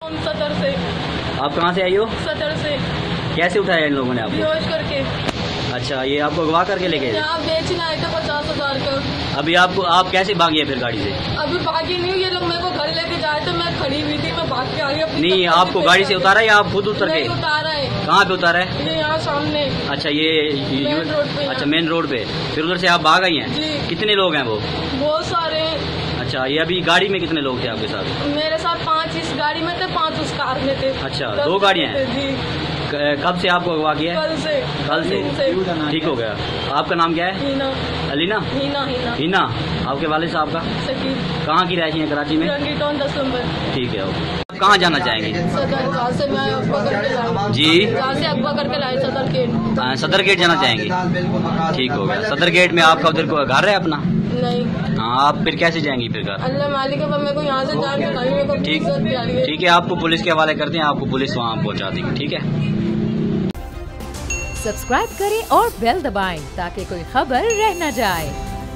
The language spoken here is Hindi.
सदर से। आप कहाँ से आई हो? सदर से। कैसे उठाया इन लोगों ने आपको? बेहोश करके। अच्छा, ये आपको अगवा करके ले गए? यहाँ बेचना है तो 50,000 का। अभी आप कैसे भागी है फिर गाड़ी से? अभी भागी नहीं हूँ, ये लोग मेरे को घर लेके जाए तो मैं खड़ी हुई थी, मैं भाग के आ गई। नहीं, आपको गाड़ी से उतारा या आप खुद उतर के? उतारा है। कहाँ पे उतारा है? ये यहाँ सामने। अच्छा, ये मेन रोड पे। अच्छा, मेन रोड पे। फिर उधर से आप भाग आई हैं? जी। कितने लोग हैं वो? बहुत सारे हैं। अच्छा, ये अभी गाड़ी में कितने लोग थे आपके साथ? मेरे साथ 5 इस गाड़ी में थे, 5 उस कार में थे। अच्छा, 2 गाड़ियाँ हैं? जी। कब से आपको अगवा किया है? कल से। ठीक हो गया। आपका नाम क्या है? हीना। अलीना? हीना। हीना। आपके वालिद साहब का? सकीर। कहाँ की रहती हैं कराची में? 10 नंबर। ठीक है। आप कहाँ जाना चाहेंगे? सदर। जहाँ से मैं अगवा करके लाई। जी? जहाँ से अगवा करके लाई, सदर गेट। सदर गेट जाना चाहेंगे? ठीक हो गया। सदर गेट में आपका उधर को घर है अपना? नहीं। हाँ, आप फिर कैसे जाएंगी फिर घर? अल्लाह मालिक है, मेरे को यहाँ से जान के मेरे को ठीक है, आपको पुलिस के हवाले करते हैं, आपको पुलिस वहाँ पहुँचा देगी। ठीक है। सब्सक्राइब करें और बेल दबाएं ताकि कोई खबर रह न जाए।